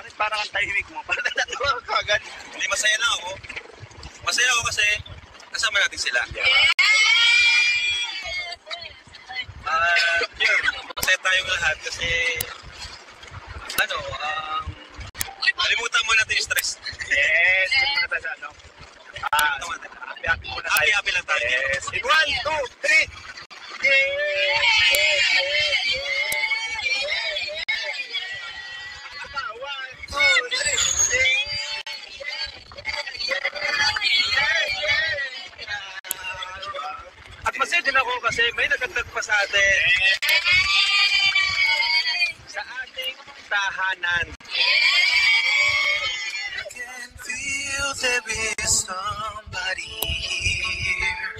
Bakit parang ang tahimik mo? Parang natatawa ka agad. Hindi, masaya lang ako. Masaya ako kasi kasama natin sila. Yun, masaya tayong lahat kasi kalimutan mo natin yung stress. Yes, kalimutan natin ano. Happy lang tayo. Yes. In 1, 2, 3. At masaya din ako kasi may nagdagdag pa sa atin. Sa ating tahanan. I can feel there is somebody here.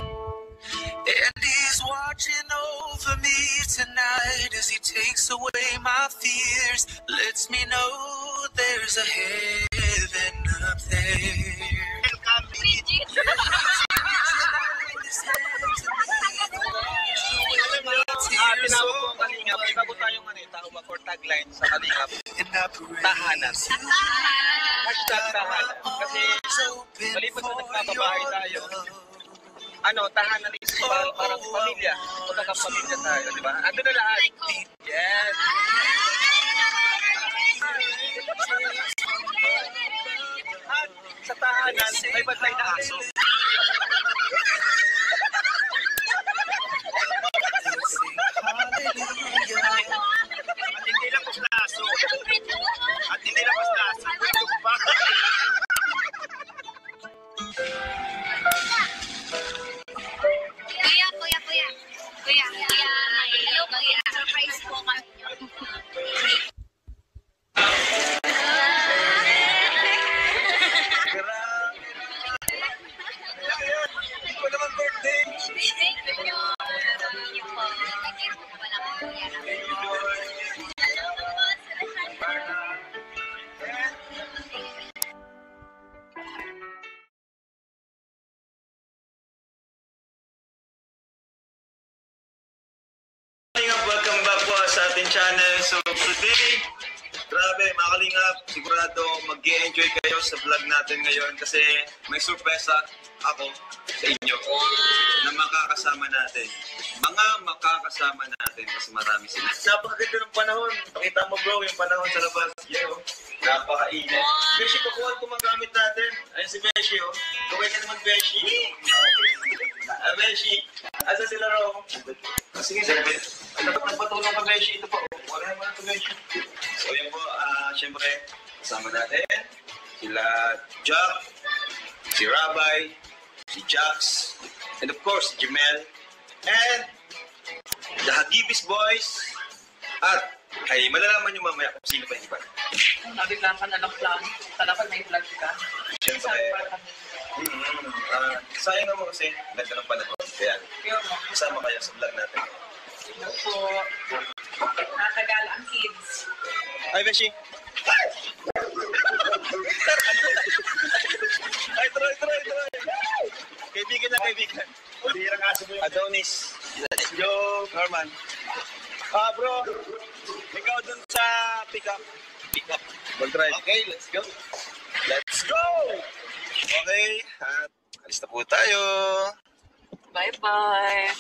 And he's watching over me tonight as he takes away my fears. Lets me know there's a heaven up there. Tinawag ko ang Kalingap. Bago tayong tawag or tagline sa Kalingap. Tahanan. Hashtag tahanan. Kasi malipas na nagpapabahay tayo. Tahanan is parang pamilya. Magkakapamilya tayo, di ba? Ando na lahat. Yes. At sa tahanan, may bantay na aso. At hindi lang mas na aso. Kuya. Hello, kuya. Surprise po kami. Welcome back po sa ating channel. So today, grabe mga Kalingap, sigurado mag-i-enjoy kayo sa vlog natin ngayon kasi may sorpresa ako sa inyo na makakasama natin. Mga makakasama natin kasi marami sila. Napakaganda ng panahon. Pakita mo bro yung panahon sa labas. Yeah, napakainit. Beshi, pakuhan ko magamit natin. Ayun si Beshi, oh. Kaway ka naman, Beshi. Beshi, asa sila ro? Sige, sir. Dapat nagpatulong ka, Beshi. Ito po. Wala naman ito, Beshi. So yun po, syempre, kasama natin sila Jack, si Rabay, si Jax, and of course, si Jemel, and the Hagibis Boys, at ay malalaman nyo mamaya kung sino pa yung iba. Nabiglang ka na lang plan. Talagang may vlog ka. Siyempre, sayang naman kasi ganda ng panahon. Kaya, kasama kayo sa vlog natin. Ito po, nakagala ang kids. Ay, Beshi! Ay, Troy! Kaibigan na kaibigan. Adonis. Joe. Norman. Bro. Ikaw dun sa pick-up. Mag-drive. Okay, let's go. Okay. At alis na po tayo. Bye-bye.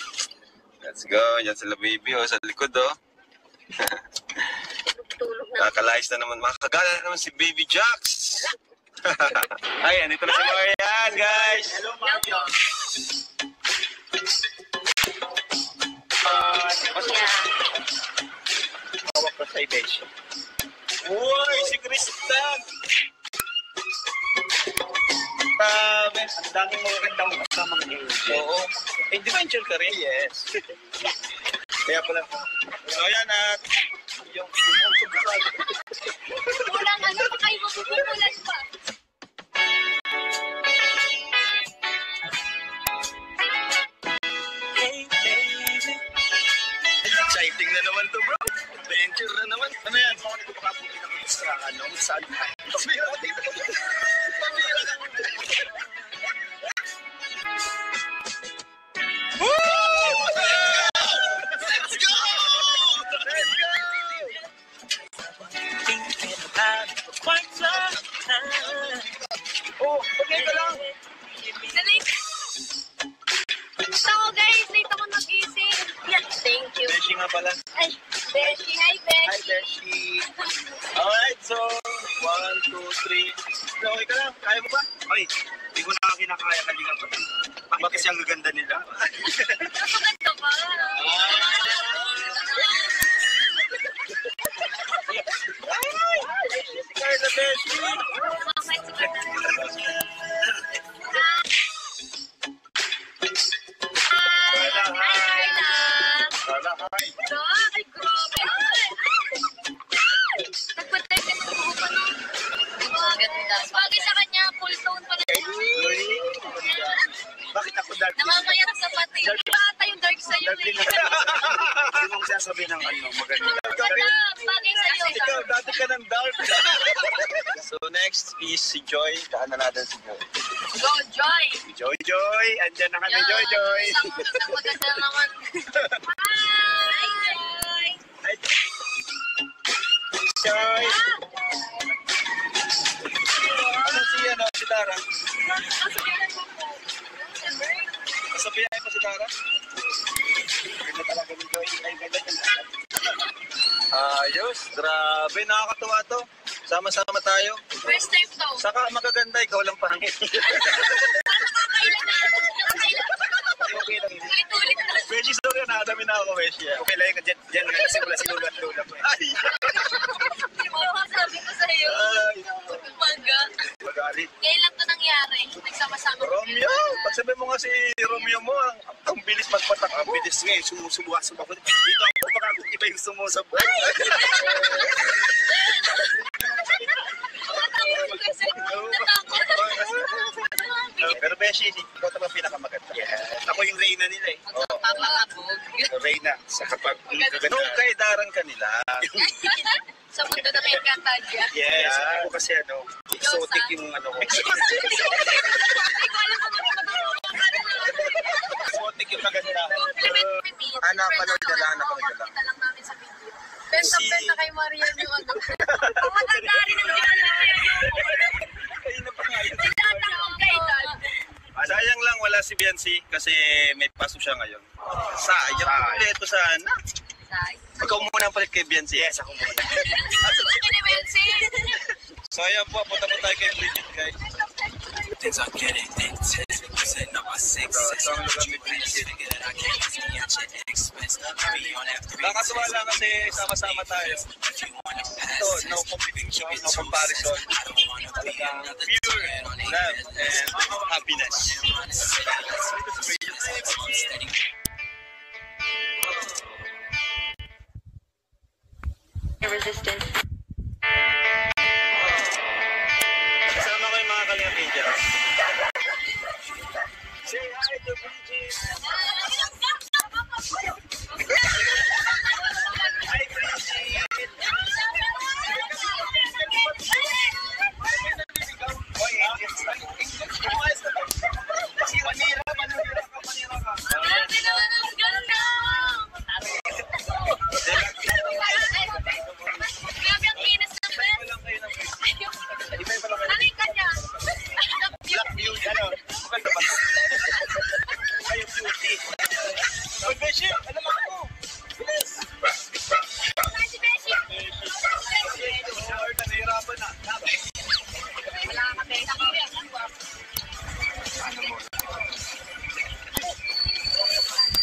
Let's go. Yan sila baby sa likod Nakalayas na naman. Makakagala na naman si Baby Jax. Ay, andito na si Marian, guys. Hello, Marian. Hawak pa sa Beshi. Uy, si Kristan. Ang daming mga kantang kasama ngayon. Oo. Adventure ka rin? Yes. Kaya pala. So, yan at yung Kulang pa kayo mapupulan pa. Hey, baby. Exciting na naman to, bro. Adventure na naman. Ano yan? Ako nito makapunin ng extra, saan? Pabira ka dito. Let's go! Thinking about 1, 2, 3. Okay ka lang? Kaya mo ba? Ay, hindi ko na kinakaya kanina pa. Bakit kasi ang gaganda nila? Napaganda ba? Si Carla Beshi! Okay, sige. Hi, Carla. Carla, hi! Ay, grabe. Nagpatay ka sa buko, no? Maganda. Bagay sa kanya, full tone pa lang. Bakit ako dark? Namamaya sa pati. Iba ata yung dark sa'yo eh. Hindi mong sasabihin ng maganda. Maganda. Bagay sa'yo. Ikaw, dati ka ng dark. So next is si Joy. Daan na natin si Joy. Go, Joy. Joy Joy! Andyan na kami, Joy Joy! Isang maganda naman. Hi, Joy. Hi, Joy! Ano si Tara? Sabihan mo si Tara? Ganda talaga ni Joy. Ay, ganda niya. Ayos, grabe, nakakatuwa to. Sama-sama tayo. First time to. Saka magaganda, ikaw lang pangit. Nakakailan na. Okay lang yun. Ulit-ulit na. Beshi, sorry, nakadami na ako, Beshi. Okay lang yun. Diyan nga kasi wala sinulat-lulat mo. Ay! Oo, sabi ko sa'yo. Ay! Umaga. Magalit. Ngayon lang to nangyari. Nagsama-sama. Romeo! Pagsabi mo nga si Romeo mo, ang bilis magpatak. Ang bilis nga eh. Sumusubuha-subuha ko. Dito ako baka iba yung sumusubuha. Natakot ko kasi. Natakot. Pero Beshi, ikaw naman pinakamaganda. Yeah. Ako yung Reyna nila eh. Papakabog. Reyna. Sa kapag gaganda. Nung kaidaran ka nila, Sa mundo na may kantadya. Yes. Ako kasi exotic yung ko. Exotic yung maganda. napanood ka lang, napanood ka lang. Kita lang namin sa video. Benta kay Marian yung ano. Maganda rin ang Ayun na pa nga yun. Tinatanong kay Dad. Sayang lang wala si Biancy kasi may paso siya ngayon. Sayang. Kompleto sana. Ikaw muna ang palit kay Biancy. Yes, ako muna. So ayan po, punta po tayo kay Bridget, guys. Things are getting intense. You said no, I sex. Saan lugar ni Bridget? I can't see me at your expense. Be on that three. Nakatuwa lang kasi sama-sama tayo. If you wanna pass, So, no competition, no comparison. I don't wanna be another Pure love and happiness. Resistance. Kasama ko yung mga Kalinga Rangers. Say hi to Bridget. Hi, Bridget. Oy, kasi manira ka. Grabe naman ang ganda! Grabe ang kinis ng bed. Ano yung kanya? Black beauty, ano? Maganda ba? Ayaw beauty. Oy, Beshi, alam ako. Si Beshi. Nahirapan na. Wala ka kape.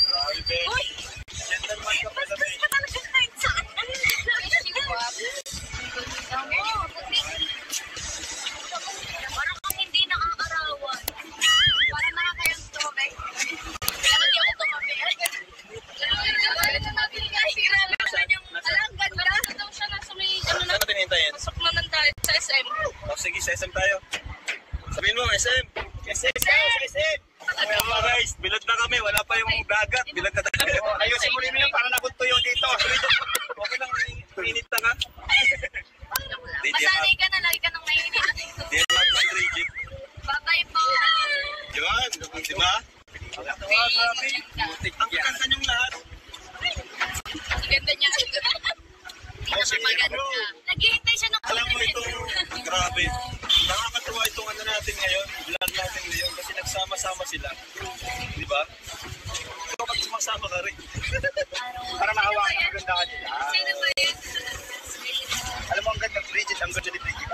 Grabe, Beshi. Gentleman ka pala, Beshi. Parang kang hindi nakakarawan. Parang nakakayang tumabay. Kaya hindi ako tumabay. Alang ganda. Daw siya nasa may ano na. Ano natin hintayin? Pasok naman tayo sa SM. O sige, sa SM tayo. Sabihin mo, SM. SM. Ayan mga guys, bilad na kami. Wala pa yung dagat. Bilad na tayo. Ayusin mo rin nila para nakuntuyo dito. Okay lang, mainit na ka. Masanay ka na, lagi ka nang mahinit. Di naman ng Bridget. Bye-bye po. Yun, di ba? Ang kanta niyong lahat. Ang ganda niya. O sige, bro. Naghihintay siya ng Alam mo ito, grabe. Nakakatuwa itong ano natin ngayon, vlog natin ngayon kasi nagsama-sama sila. Di ba? Ikaw magsumasama ka rin. Para makawa ka ang ganda ka nila. Sino ba yun? Alam mo ang ganda, Bridget, ang ganda ni Bridget.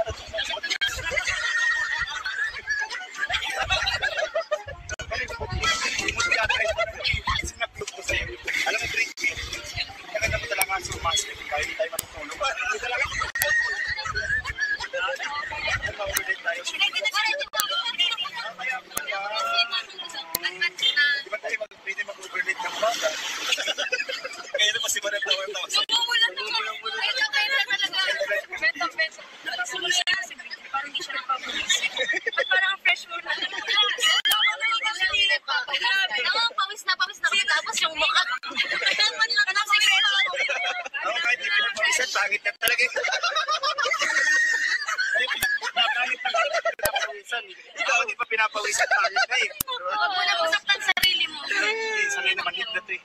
Parang hindi siya nagpapawisan. Ba't parang ang fresh mo na? Pawis na. Tapos yung mukha. Anong sikreto? Ako kahit di pinapawisan, pangit na talaga. Pangit na pinapawisan. Ikaw di pa pinapawisan, pangit na eh. Huwag mo na masaktan sarili mo. Sanay naman hit na to eh.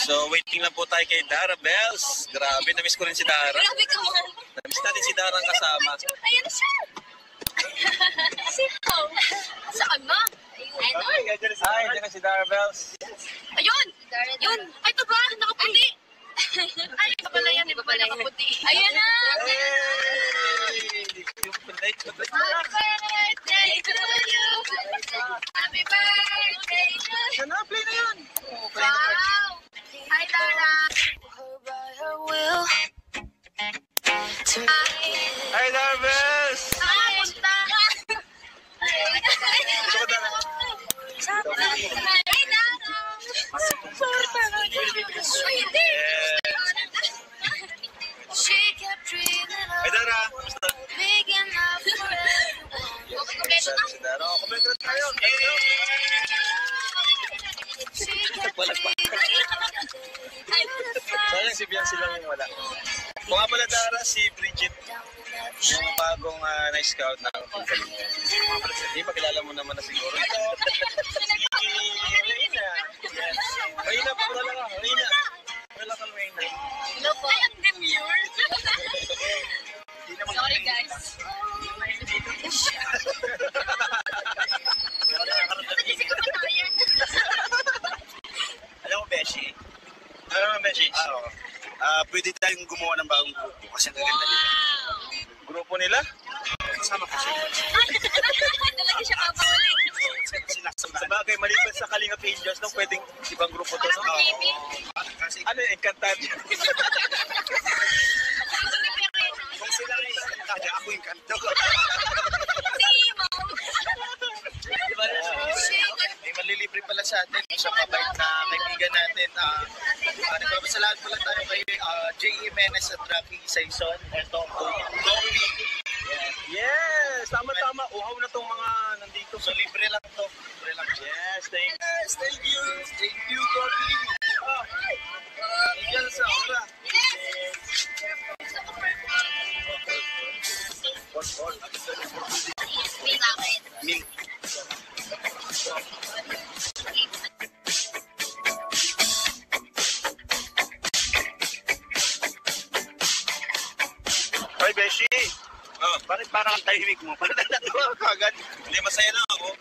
So, waiting lang po tayo kay Dara Bells. Grabe, na-miss ko rin si Dara. Grabe ka mo. Na-miss natin si Dara ang kasama. Ayan siya. Sino? Saan na? Ayun. Hi, dyan na si Dara Bells. Ayun! Yun! Ay, ito ba? Nakaputi! Ay, iba pala yan. Iba pala nakaputi. Ayan na! Happy birthday to you! Happy birthday to you! Play na yun. Wow! Hi, Dara! Hi, Dara Bells! Hi, punta! Gusto ko, Dara. Hi, Dara! Hi, Dara. Gusto? Kompleto na. Si Dara. Kompleto na tayo. Sayang si Biancy lang yung wala. Kung nga pala Dara, si Bridget, yung bagong na-scout na hindi makilala mo naman na siguro. Reyna, pakilala ka. Reyna. Pakilala ka, Reyna. Hello po. Ay, ang demure. Sorry, guys. Nagising ko pa tayo. Alam mo, Beshi? Ano naman, Beshi? Pwede tayong gumawa ng bagong grupo kasi ang gaganda nila. Grupo nila? Kasama ko siya. Talaga siya papawalin. Sila Sa bagay, maliban sa Kalingap Angels, no? Pwedeng ibang grupo to, no? Kasi Ano yung Encantadia? kung sila ay kaya ako yung kanto. May malilibre pala sa atin. Isang mabait na kaibigan natin. Nagpapasalamat pala tayo kay J. Jimenez at Rocky Saison. Ito, Tommy. Yes! Tama-tama. Uhaw na tong mga nandito. So, libre lang to. Libre lang. Yes, thank you. Yes, thank you. Thank you, Tommy. Yan sa ora. Milk. Hoy, Beshi. Bakit parang ang tahimik mo? Parang natuwa ka agad. Hindi, masaya lang ako.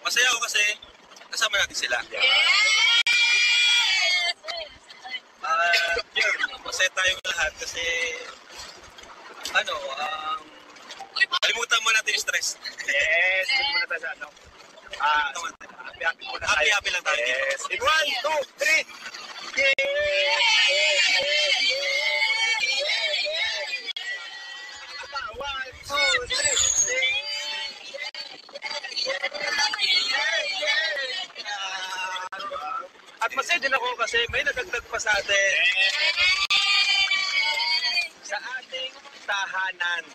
Masaya ako kasi kasama natin sila. Yun, masaya tayong lahat kasi kalimutan mo natin yung stress. Yes, hindi mo na tayo sa ano. Happy muna tayo. Happy lang tayo. Yes. In 1, 2, 3. At masaya din ako kasi may nadagdag pa sa atin sa ating tahanan. I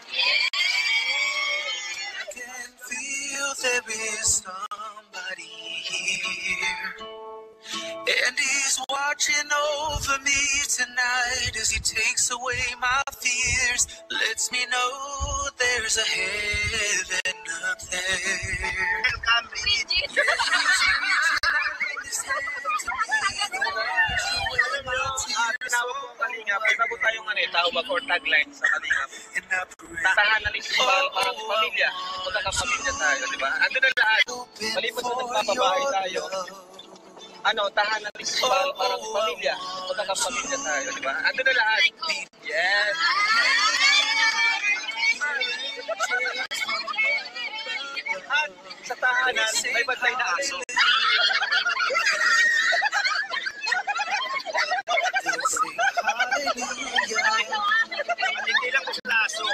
can feel there is somebody here, and he's watching over me tonight as he takes away my fears, lets me know there's a heaven up there. Welcome, Bridget. Tinawag ko ang Kalingap. Isa po tayong tawag or tagline sa Kalingap. Tahanan is parang pamilya. Magkakapamilya tayo, di ba? Ando na lahat. Maliban sa nagpapabahay tayo. Tahanan is parang pamilya. Magkakapamilya tayo, di ba? Ando na lahat. Yes. At sa tahanan, may bantay na aso. At hindi lang mas laso.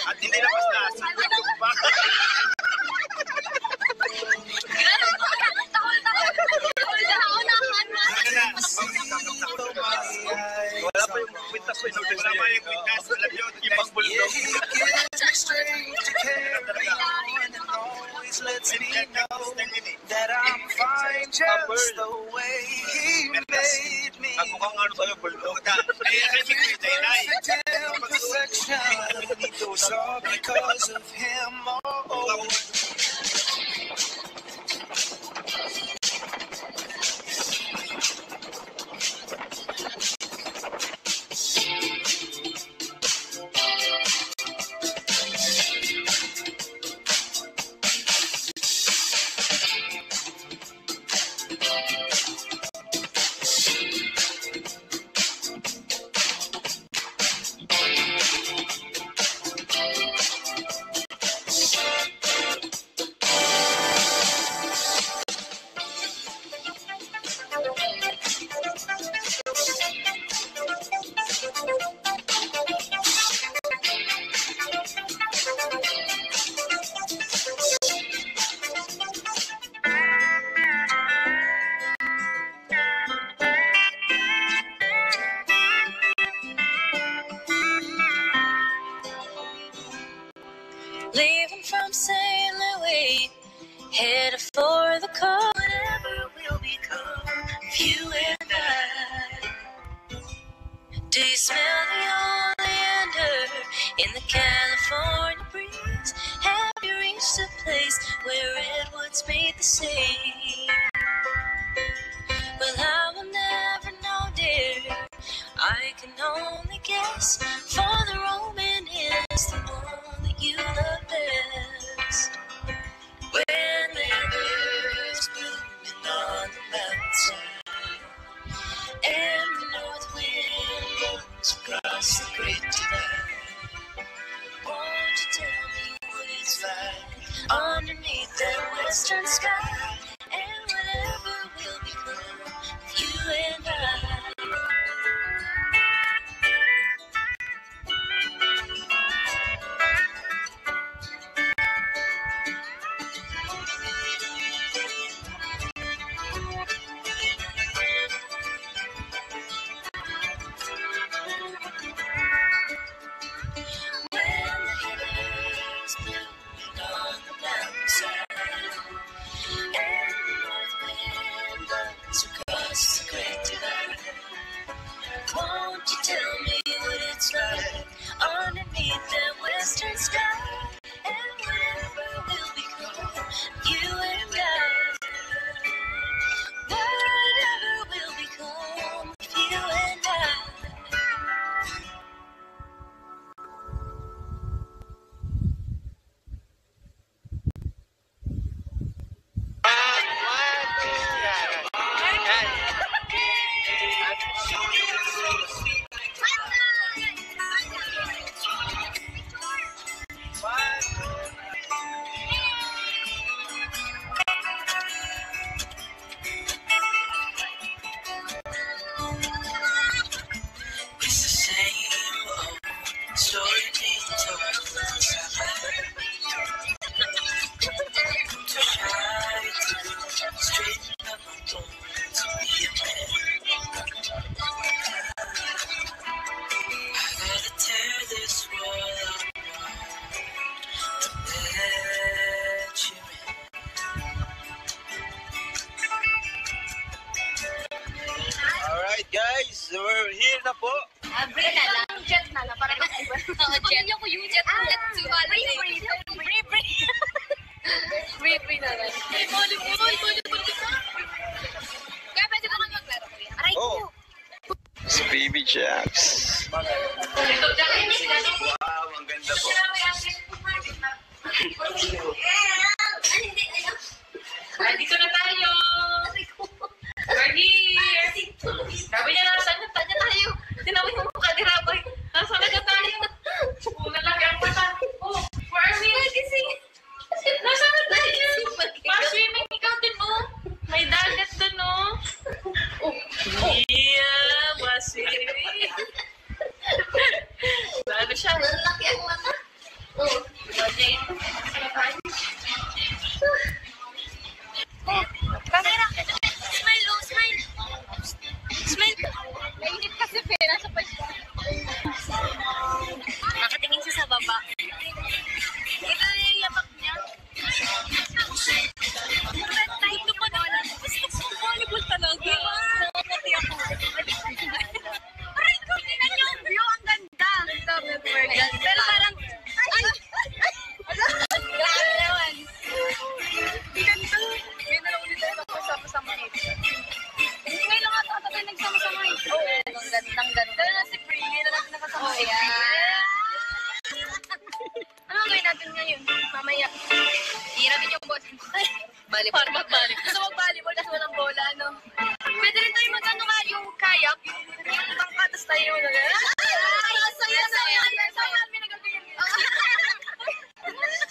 At hindi lang mas laso. Pa. Wala pa yung pintas ko. Wala pa yung pintas. Alam yun, ibang bulto. He gives me strength to carry on and always lets me know that I'm fine just the way He made me. Perfect imperfection. It's all because of Him. Oh. Leaving from St. Louis, headed for the cold. Whatever will become of you and I. Do you smell the oleander in the California breeze? Have you reached a place where redwoods meet the sea? Well, I will never know, dear. I can only guess, for the Roman is the one that you love best. When there's blooming on the mountainside, and the north wind blows across the great divide, won't you tell me what it's like underneath that western sky, and whatever will become of you and I? Won't you tell me what it's like underneath that western sky, and whatever will become you and I? Whatever will become of you and I? It's the same old story being told. To try to straighten up my bones and be a man. I gotta tear this wall apart to let you in. Alright guys, we're here na po. Free na lang. Jet na lang. Para na-iba. Jet. Hindi ako yung jet. Free na lang. Volleyball kita. Kaya pwede ba kang maglaro ko yan? Aray ko. Si Baby Jax. Wow, ang ganda po. Dito na tayo. We're here. Sabi niya, nasaan na tayo? Tinawin mo mukha ni Raboy. Nasaan na tayo? Una lang ang mata. Oh, where are we? Nasaan na tayo? Pa-swimming ikaw din, oh. May dagat dun, oh. Yeah, masiri. Lalo siya. Lalaki ang mata. Oh. Nasaan na tayo? Camera. Volleyball. Para mag-volleyball. Gusto mag-volleyball kasi walang bola, ano? Pwede rin tayo mag-ano nga yung kayak. Yung bangka, tapos tayo yung saya. May nagagawin yun.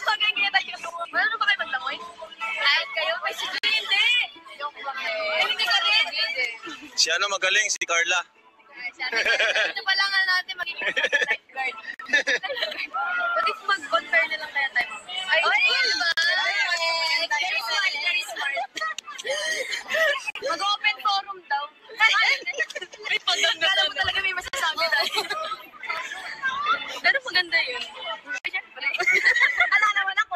Magagawin tayo. Wala ba kayo maglangoy? Kahit kayo, may si Joy, hindi. Hindi ka rin. Si ano magaling? Si Carla. Ito pa lang natin magiging lifeguard. What if mag-on-fair na lang kaya tayo? Ay, diba? Very smart. Mag-open forum daw. May paganda. Kala mo talaga may masasabi tayo. Pero maganda yun. Siyempre. Ala naman ako.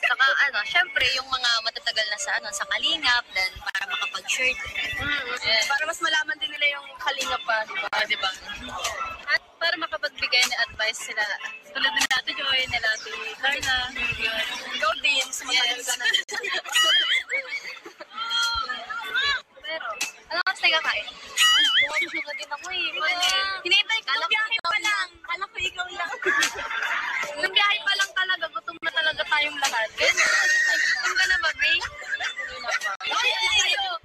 Saka ano, syempre yung mga matatagal na sa kalingap, then para makapag-shirt. Para mas malaman din nila yung kalingap pa, diba? At para makapagbigay ng advice sila. Tulad ng Ate Joy, nila Ate Carla, ikaw din, sa mga talaga na. Pero, ano kasi nagkakain? Buka din ako eh. Hinihintay ko nung biyahe pa lang. Kala ko ikaw lang. Nung biyahe pa lang talaga, gutom na talaga tayong lahat. Gutom ka na ba, Bray? Ay, tayo!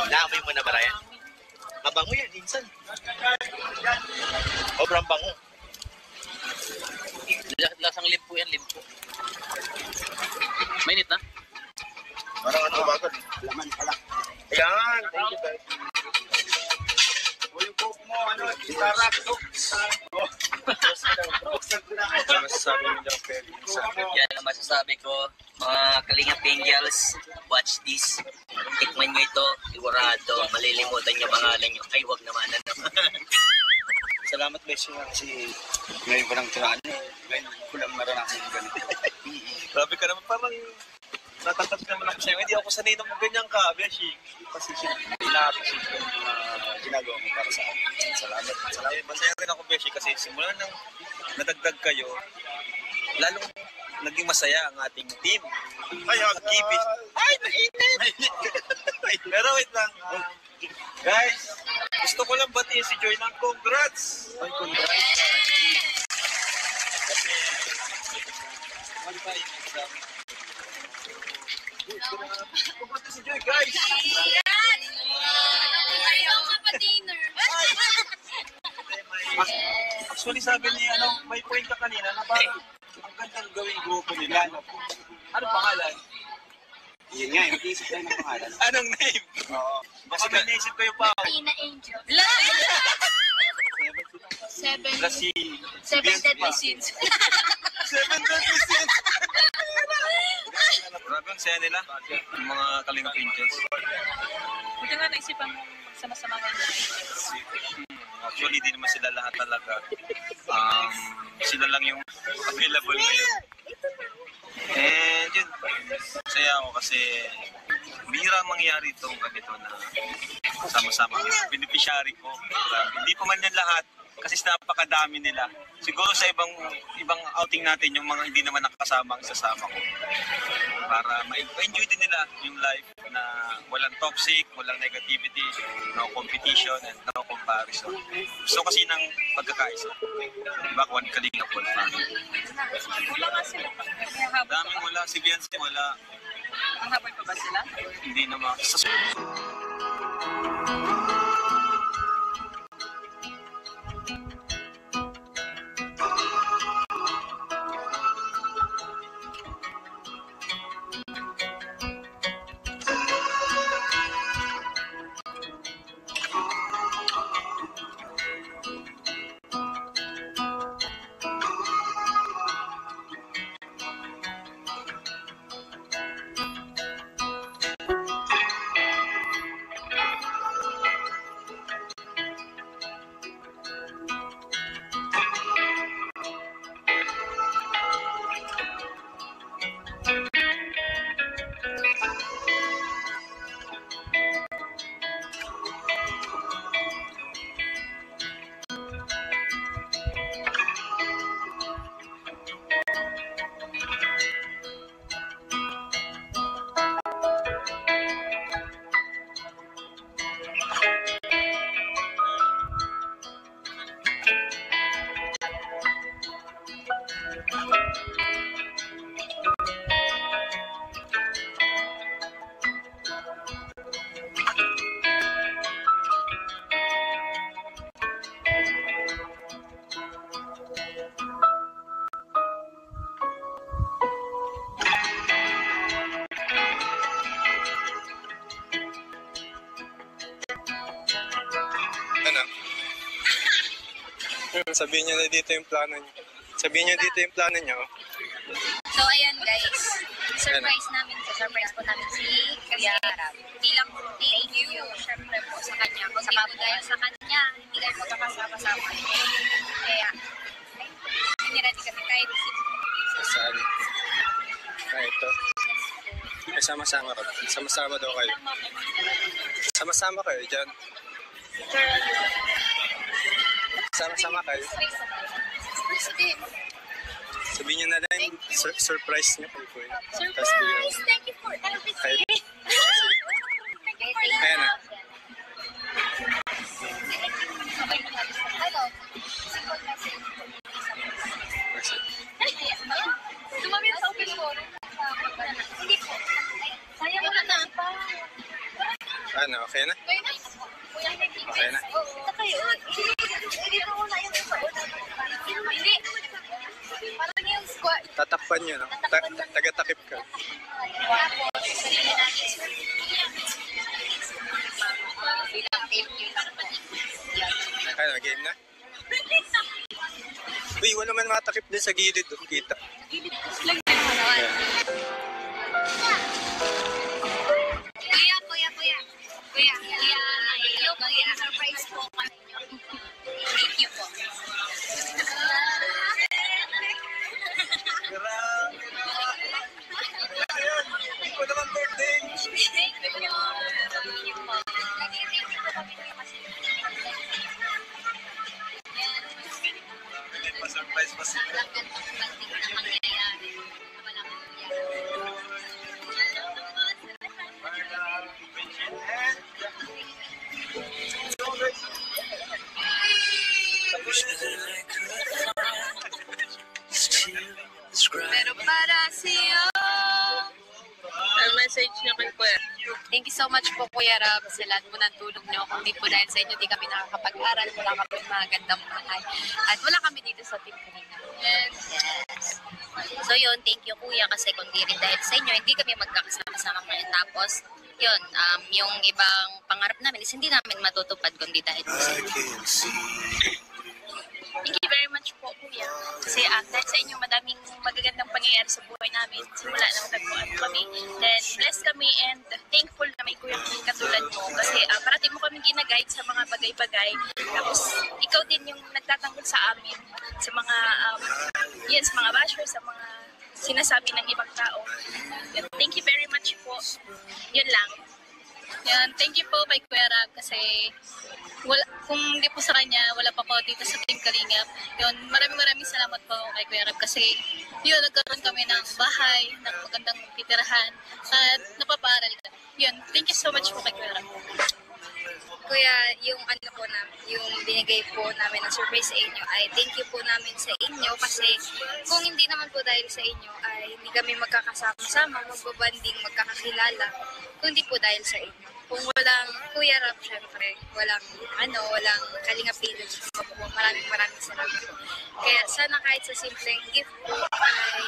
Naamoy mo na ba, Ryan? Mabango yan, insan. Sobrang bango. Lasang limpo yan, limpo. Mainit na? Parang ano bagal. Laman pala. Ayan, thank you guys. O yung coke mo, ano, gitara. Masasabi mo lang, Perry. Yan ang masasabi ko. Mga Kalingap Angels, watch this. Tikman nyo ito, sigurado. Malilimutan nyo pangalan nyo. Ay, wag naman. Salamat guys kasi ngayon ko lang tiraan eh. Ngayon ko lang maranasan yung ganito. Grabe ka naman, parang natatat naman ako sa'yo. Hindi ako sanay ng ganyan ka, Beshi. Kasi ina-appreciate ko yung ginagawa mo para sa akin. Salamat. Salamat. Masaya rin ako, Beshi, kasi simula nang nadagdag kayo, lalong naging masaya ang ating team. Ay, Kipis. Ay, mainit! Pero wait lang. Guys, gusto ko lang batiin si Joy ng congrats! Ay, congrats! Kasi, ano ba yung exam? Kumbatin si Joy, guys! Yan! Ayaw ka pa dinner. Actually, sabi niya, may point ka kanina na parang ang gandang gawing grupo nila. Ano pangalan? Yun nga, mag-iisip tayo ng pangalan. Anong name? Oo. Baka may naisip ko yung pao. Tina Angel. Kasi, 7 deadly sins. 7 deadly sins! Grabe ang saya nila, yung mga Kalingap Angels. Buti nga naisipan mo magsama-sama ng mga Angels. Actually, di naman sila lahat talaga. Sila lang yung available ngayon. And yun, saya ako kasi bihira mangyari itong ganito na sama-sama. Beneficiary ko. Hindi pa man yan lahat. Kasi napakadami nila. Siguro sa ibang outing natin, yung mga hindi naman nakasama ang isasama ko. Para ma-enjoy din nila yung life na walang toxic, walang negativity, no competition, and no comparison. Gusto kasi ng pagkakaisa. Diba? One Kalingap, one family. Wala nga sila. Daming wala. Si Beyonce wala. Ang habol pa ba sila? Hindi naman. Sabihin niyo na dito yung plano niyo. Sabihin niyo dito yung plano niyo. So, ayan guys. Surprise namin. Surprise po namin si Kayara. Bilang thank you, syempre po sa kanya. Kung hindi po dahil sa kanya, hindi kayo magkakasama-sama. Kaya, siniradi kami kahit Saan? Ito. Ay, sama-sama ka. Sama-sama daw kayo. Sama-sama kayo dyan. Sama-sama kayo. Sabihin niyo na lang yung surprise niyo kay Kuya. Surprise! Thank you for everything! Ayan na. Tumami sa open forum. Hindi po. Sayang mo na pa. Ano, okay na? Okay na. Ito kayo. Hindi mo na yung hindi. Parang yung squat. Tatakpan niyo, no? Taga-takip ka. Tapos, sarili natin. Bilang thank you lang po. Ano, game na? Uy, wala man matakip din sa gilid. Kita. Kuya, surprise po kami. Thank you po. Hindi ko naman birthday. Thank you. Hindi pa surprise pa sila. Pero para sa'yo. Ang message niya kay Kuya. Thank you so much po, Kuya Rab, sa lahat po ng tulong niyo. Kung di po dahil sa inyo, di kami nakakapag-aral, wala kami magandang bahay. At wala kami dito sa Team Kalingap. Yes. So yun, thank you Kuya kasi kung di rin dahil sa inyo, hindi kami magkakasama-sama ngayon. Tapos, yun, yung ibang pangarap namin is hindi namin matutupad kundi dahil sa inyo. Thank you very much po, Kuya. Kasi dahil sa inyo, madaming magagandang pangyayari sa buhay namin. Simula nang tagpuan kami. Then, blessed kami and thankful na may kuya kaming katulad mo. Kasi parati mo kami ginaguide sa mga bagay-bagay. Tapos, ikaw din yung nagtatanggol sa amin. Sa mga, yes, mga bashers, sa mga sinasabi ng ibang tao. Thank you very much po. Yun lang. Yan, thank you po kay Kuya Rab kasi kung hindi po sa kanya, wala pa po dito sa Team Kalingap. Yun, maraming salamat po kay Kuya Rab kasi yun, nagkaroon kami ng bahay, ng magandang titirahan at napapaaral kami. Yun, thank you so much po kay Kuya Rab. Kuya, yung ano po na, yung binigay po namin ng surprise sa inyo ay thank you po namin sa inyo kasi kung hindi naman po dahil sa inyo ay hindi kami magkakasama-sama, magbabanding, magkakakilala, kundi po dahil sa inyo. Kung walang Kuya Rab, syempre, walang Kalingap Village. Maraming salamat. Kaya sana kahit sa simpleng gift po ay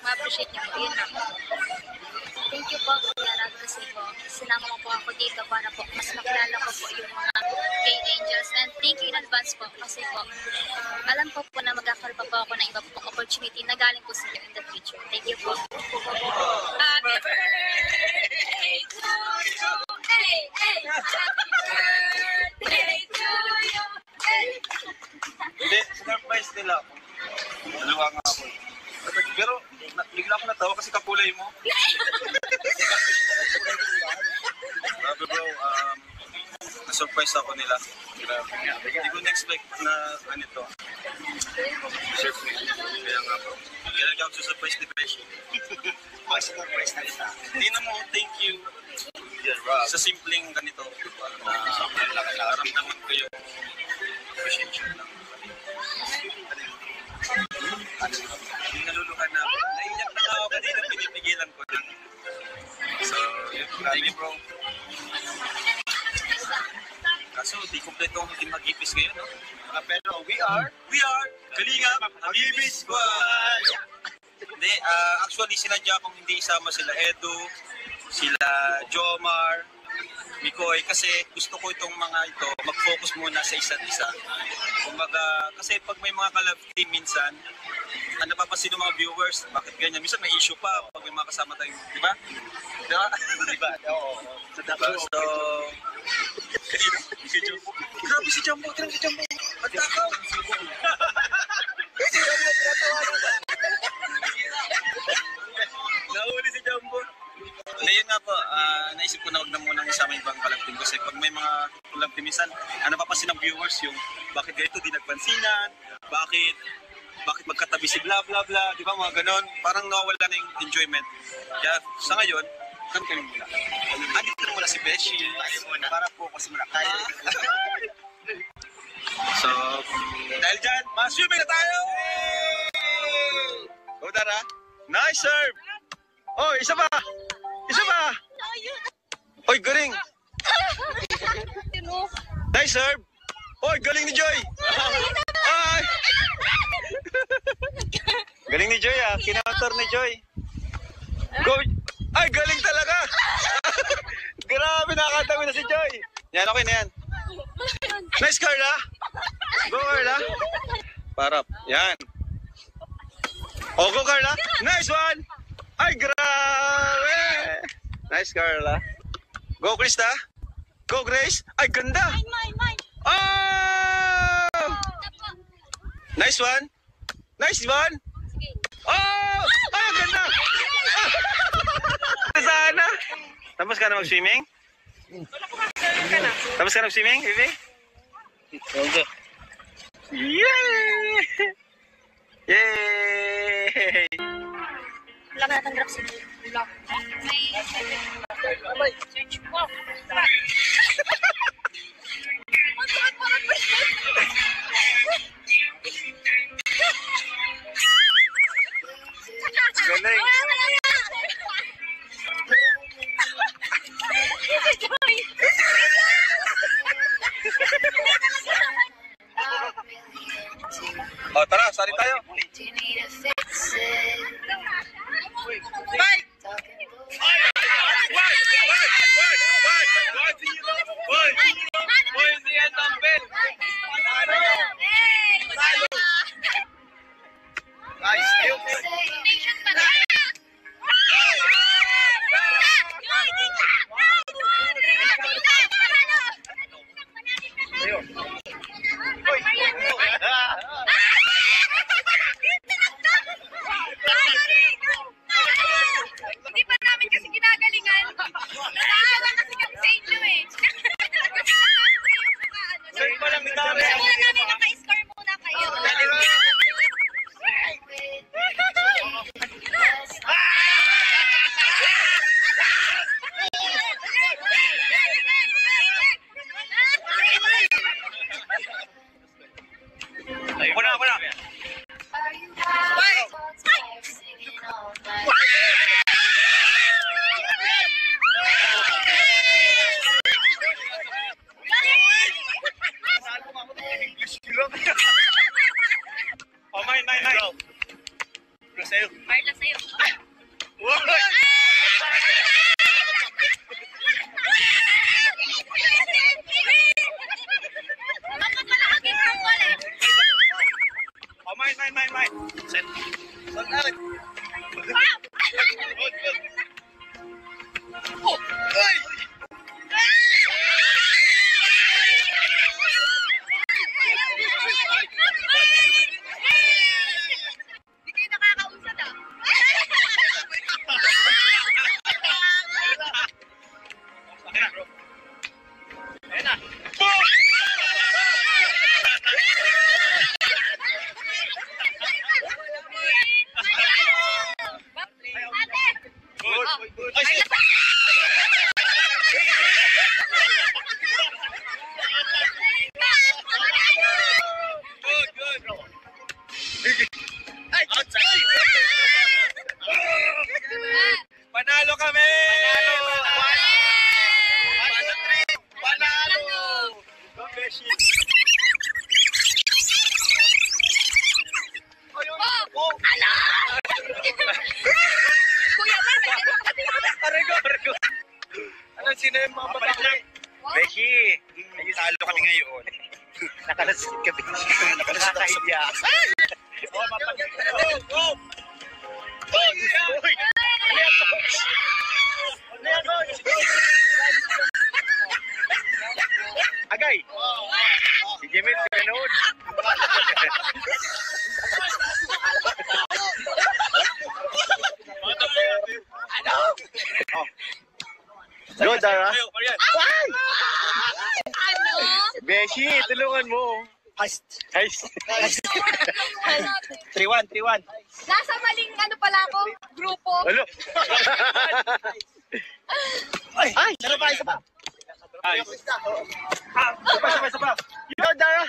ma-appreciate niyo po. Yun lang. Thank you po, Kuya Rab, kasi po sinama mo po ako dito para po mas makilala ko po yung mga K-Angels. And thank you in advance po kasi po alam po na magkakaroon pa po ako ng iba pong opportunity na galing po sa inyo in the future. Thank you po. Happy birthday to you! Hey! Happy birthday to you! Hey! Hindi, surprise nila ako. Dalawa nga ako. Pero bigla ako natawa kasi kakulay mo. Grabe bro, na-surprise ako nila. Hindi ko na-expect na ganito. Surprise. Kaya nga bro. Kaya lang ako surprise ni Beshi. Surprise na isa. Hindi na mo, thank you. Sa simpleng ganito. Naramdaman ko yung appreciation lang. Naluluhan na ako. Naiyak na ako kanina, pinipigilan ko lang. So, thank you bro. Kaso, di kompleto ang team Mag-Ibis ngayon, no? Pero we are Kalingap Mag-Ibis Squad! Hindi, actually sinadya kong hindi isama sila Edu, sila Jomar, Mikoy, kasi gusto ko itong mga ito, mag-focus muna sa isa't isa. Kumbaga, kasi pag may mga kalab team minsan, napapansin ng mga viewers, bakit ganyan? Minsan may issue pa pag may mga kasama tayo, di ba? Di ba? Oo. So, si Jumbo. Grabe si Jumbo, tingnan si Jumbo. Ang takaw. Nahuli si Jumbo. Ngayon nga po, naisip ko na huwag na munang isama ibang collab team kasi pag may mga collab team minsan, napapansin ng viewers yung bakit ganito di nagpansinan, bakit magkatabi si bla bla bla, di ba mga ganon, parang nawawala na yung enjoyment. Kaya sa ngayon, ganun kami muna. Andito na muna si Beshi, para focus muna tayo. So, dahil dyan, ma-swimming na tayo! Go Dara! Nice serve! Oh, isa pa! Isa pa! Oy, galing! Nice serve! Oy, galing ni Joy! Ay! Galing ni Joy ah, kinounter ni Joy. Go! Ay, galing talaga! Grabe, nakakatabi na si Joy! Yan, okay na yan. Nice, Carla! Go, Carla! Parap, yan. Oh, go, Carla! Nice one! Ay, grabe! Nice, Carla. Go, Krista. Go, Grace. Ay, ganda! Oh! Nice one. Nice one. Oh! Ay, ang ganda! Sana! Tapos ka na mag-swimming? Tapos ka na mag-swimming, Vivi? Okay. Yay! Yay! Wala ka natanggap sa vlog. May search po. Galing! Oh, tara, sari tayo. Fight! na yung mga babae. Beshi, talo kami ngayon. Nakalasit kami. Nakakahiya. Oh, mapalit. Go! Agay! Si Jimmy, pinanood. Go, Dara. Ano? Beshi, tulungan mo. Heist. 3-1. Nasa maling ano pala ako, grupo. Ano? Ay! Isa pa. Ay. Isa pa. Yo, Dara!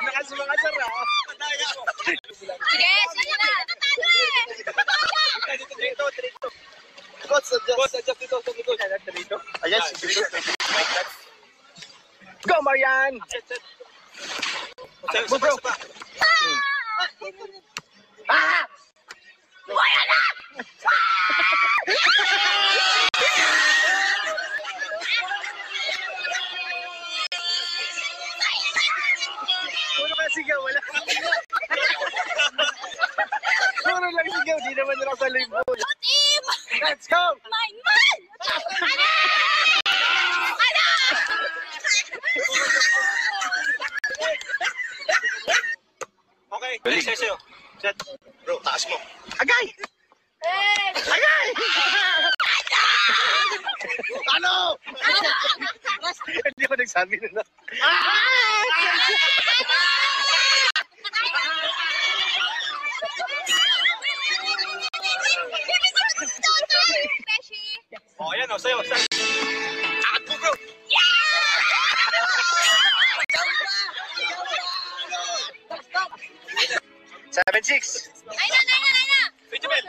Nakasumakasar ah. Sige, sige na. Coach, adjust dito. Ayan, go, Marian! Go, bro! Ah! Wala na! Puro ka sigaw, wala. Puro lang sigaw, di naman nasa libo. Team! Let's go! My man! Ano? Okay, balik sa'yo. Set. Bro, taas mo. Agay! Eh! Agay! Ano? Hindi ko nagsabi na. Oh, ayan o, sa'yo. Akad mo, bro! Yeah! 7-6. Ay na! Benjamin!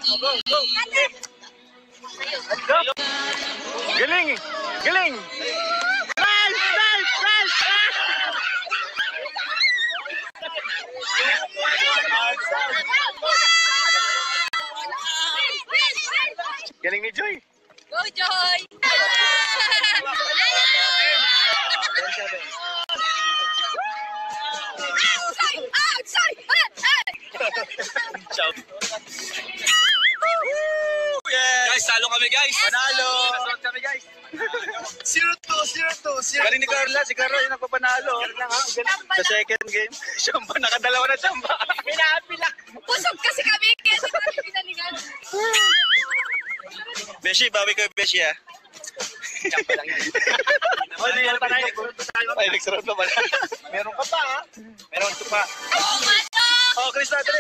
Sabay! Galing! Nice! Galing ni Joy! Go, Joy! Outside! Ciao! Guys, talo kami guys! Panalo! Nasot kami guys! 0-2! Galing ni Carla, si Carla yung nagpapanalo. Sa second game, Chamba, nakadalawa na Chamba. Pinapila! Pusog kasi kami, kaya di namin pinalingan. Beshi, bawi ko yung Beshi ah. Chamba lang yun. Ay, next round naman. Meron ka pa ha? Meron ka pa. Oh, Chris na dali.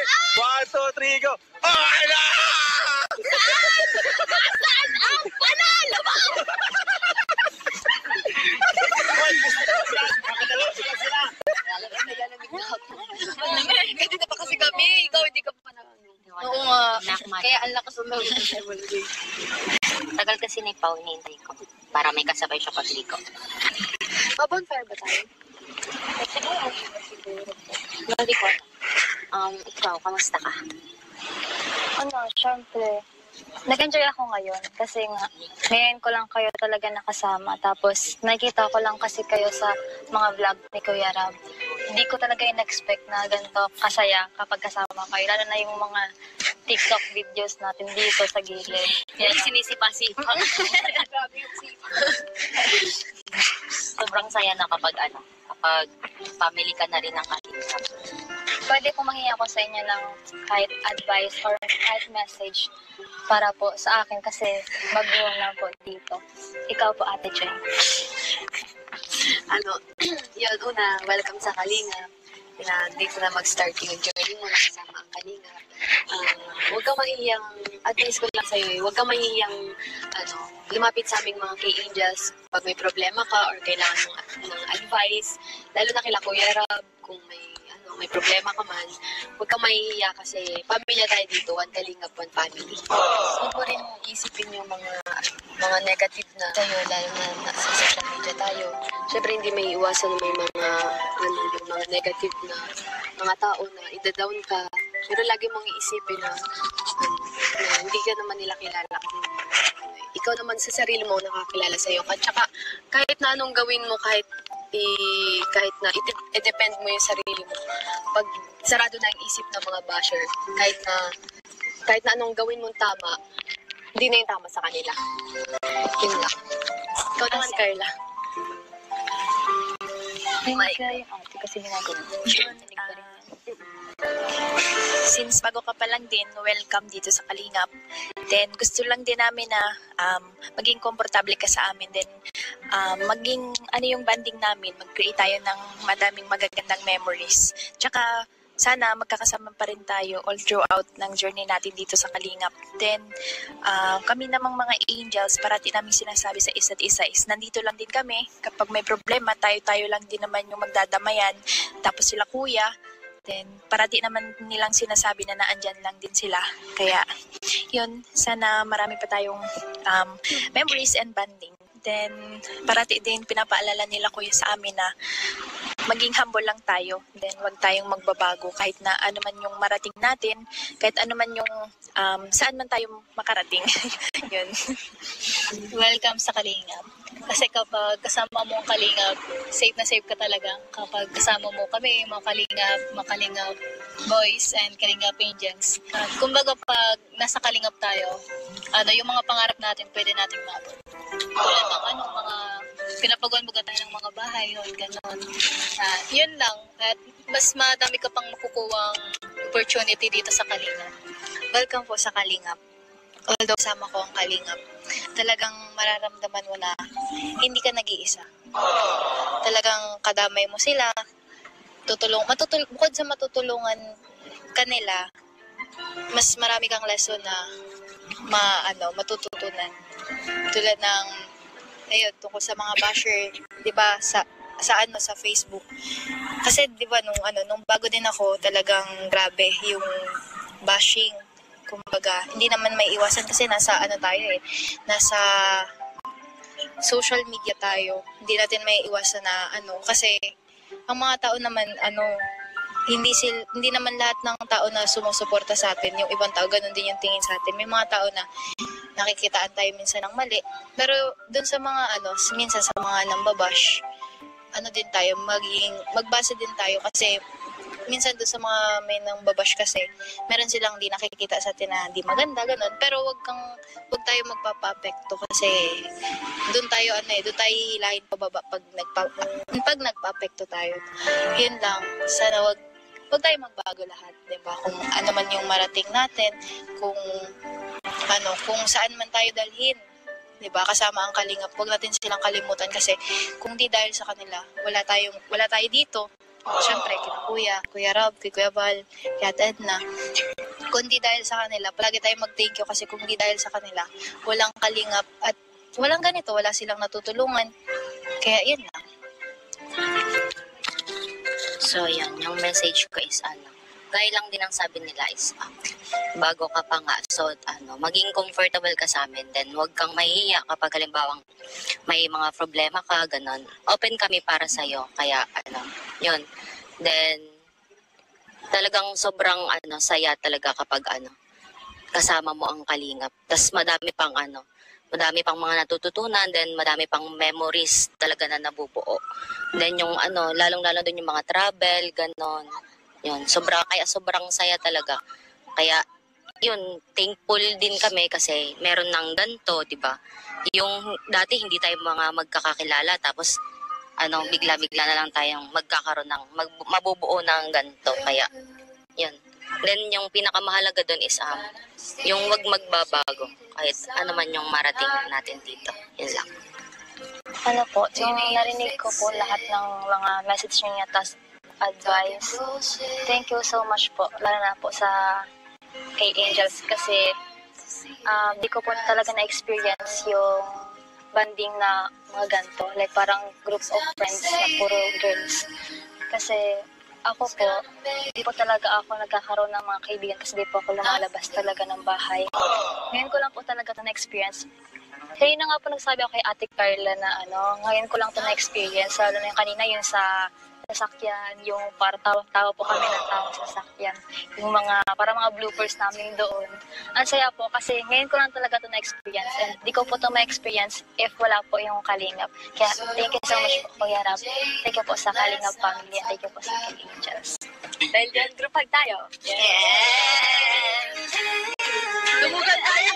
1, 2, 3, go. Oh, na! Saan ang panalo mo? Ganito pa kasi kami. Ikaw, hindi ka pa Oo nga. Kaya ang lakas ng loob. Tagal kasi ni Pao hinihintay ko para may kasabay siya pagliko. Bonfire ba tayo? Siguro. Hindi ko. Ikaw, kamusta ka? Syempre, nag-enjoy ako ngayon kasi nga, ngayon ko lang kayo talaga nakasama. Tapos, nakita ko lang kasi kayo sa mga vlog ni Kuya Rab. Hindi ko talaga in-expect na ganito kasaya kapag kasama kayo. Lalo na yung mga TikTok videos natin dito sa gilid. Yan, sinisipa-sipa. Grabe yung sipa. Sobrang saya na kapag family ka na rin ng kalingap. Pwede ko manghingi ako sa inyo ng kahit advice or kahit message para po sa akin kasi bago lang po dito. Ikaw po, Ate Joy. Yun, una, welcome sa Kalinga. na dito na mag-start yung journey mo na kasama ang Kalinga. Huwag kang mahihiyang, advice ko lang sa'yo huwag kang mahihiyang lumapit sa aming mga K-Angels pag may problema ka or kailangan ng advice, lalo na kila Kuya Rab, kung may problema ka man, huwag kang mahihiya kasi pamilya tayo dito, one Kalinga, one family. Huwag mo rin isipin yung mga negative na tayo, lalo na sa social media tayo. Siyempre, hindi may iwasan na may yung mga negative na mga tao na ida-down ka. Pero lagi mong iisipin na hindi ka naman nila kilala. Ikaw naman sa sarili mo nakakilala sa'yo. At saka, kahit na anong gawin mo, kahit na i-depend mo yung sarili mo. Pag sarado na ang isip ng mga basher, kahit na anong gawin mong tama, hindi na yung tama sa kanila. Yun lang. Ikaw naman, Carla. Ate kasi ginagawa. Since bago ka pa lang din, welcome dito sa Kalingap. Then, gusto lang din namin na maging komportable ka sa amin. Then, maging yung banding namin, mag-create tayo ng madaming magagandang memories. Tsaka, sana magkakasama pa rin tayo all throughout ng journey natin dito sa Kalingap. Then, kami namang mga angels, parati namin sinasabi sa isa't isa is, nandito lang din kami. Kapag may problema, tayo lang din naman yung magdadamayan. Tapos sila kuya, then parati naman nilang sinasabi na naandyan lang din sila. Kaya, yun, sana marami pa tayong memories and bonding. Then, parati din pinapaalala nila kuya sa amin na maging humble lang tayo. Then, wag tayong magbabago kahit na ano man yung marating natin, kahit ano man yung saan man tayo makarating. Yun. Welcome sa Kalingap. Kasi kapag kasama mo ang Kalingap, safe na safe ka talaga. Kapag kasama mo kami, mga Kalingap boys and Kalingap angels. Kumbaga pag nasa Kalingap tayo, yung mga pangarap natin, pwede nating mabot. Tulad ng mga pinapagawan mo tayo ng mga bahay, gano'n. Yun lang. At mas madami ka pang makukuwang opportunity dito sa Kalingap. Welcome po sa Kalingap. Although kasama ko ang Kalingap, talagang mararamdaman mo na hindi ka nag-iisa. Talagang kadamay mo sila, bukod sa matutulungan kanila, mas marami kang lesson na matututunan. Tulad ng tungkol sa mga basher, 'di ba, sa Facebook. Kasi 'di ba nung bago din ako, talagang grabe yung bashing. Kumbaga, hindi naman may iwasan kasi nasa nasa social media tayo. Hindi natin may iwasan na kasi ang mga tao naman hindi naman lahat ng tao na sumusuporta sa atin, yung ibang tao ganun din yung tingin sa atin. May mga tao na nakikitaan tayo minsan ng mali. Pero dun sa mga minsan sa mga nambabash, din tayo, magbasa din tayo kasi minsan doon sa mga may nambabash kasi, meron silang di nakikita sa atin na di maganda, ganun. Pero wag tayo magpapa-apekto kasi doon tayo hihilahin pababa pag nagpa-apekto tayo. Yun lang. Sana wag tayo magbago lahat, 'di ba? Kung ano man yung marating natin, kung saan man tayo dalhin, 'di ba? Kasama ang Kalingap, wag natin silang kalimutan kasi kung di dahil sa kanila, wala tayo dito. Siyempre, kina Kuya Rob, Kuya Val, kaya Edna. Kung di dahil sa kanila, palagi tayong mag-thank you kasi kung di dahil sa kanila, walang Kalingap at walang ganito, wala silang natutulungan. Kaya yun lang. So, yan. Yung message ko is gaya lang din ang sabi nila is bago ka pa nga. So, maging comfortable ka sa amin. Then, huwag kang mahihiya kapag halimbawang may mga problema ka, ganon. Open kami para sa'yo. Kaya, yun. Then, talagang sobrang saya talaga kapag kasama mo ang Kalingap. Tas madami pang mga natututunan, then madami pang memories talaga na nabubuo. Then yung lalong-lalo din yung mga travel, ganon. Yun, sobrang saya talaga. Kaya, yun, thankful din kami kasi meron ng ganito, di ba? Yung dati hindi tayo mga magkakakilala, tapos bigla-bigla na lang tayong magkakaroon ng, mabubuo ng ganito. Kaya, yun. Then, yung pinakamahalaga doon is, yung wag magbabago, kahit ano man yung marating natin dito. Yun lang. Yung narinig ko po lahat ng mga message niya, tas advice. Thank you so much po, lalo na po sa kay Angels kasi di ko po talaga na-experience yung banding na mga ganito. Like parang group of friends na puro girls. Kasi ako po, di po talaga ako nagkakaroon ng mga kaibigan kasi di po ako lumalabas talaga ng bahay. Ngayon ko lang po talaga ito na-experience. Kaya na nga po nagsabi ako kay Ate Carla na ngayon ko lang ito na-experience. Lalo na yung kanina yung sa sasakyan, yung para tawa po kami ng tawa sa sasakyan. Yung para mga bloopers namin doon. Ang saya po kasi ngayon ko lang talaga ito na-experience and di ko po ito ma-experience if wala po yung Kalingap. Kaya thank you so much po, Kuya Rab. Thank you po sa Kalingap family and thank you po sa Angels. Dahil dyan, group hug tayo. Yes! Lumugan tayo.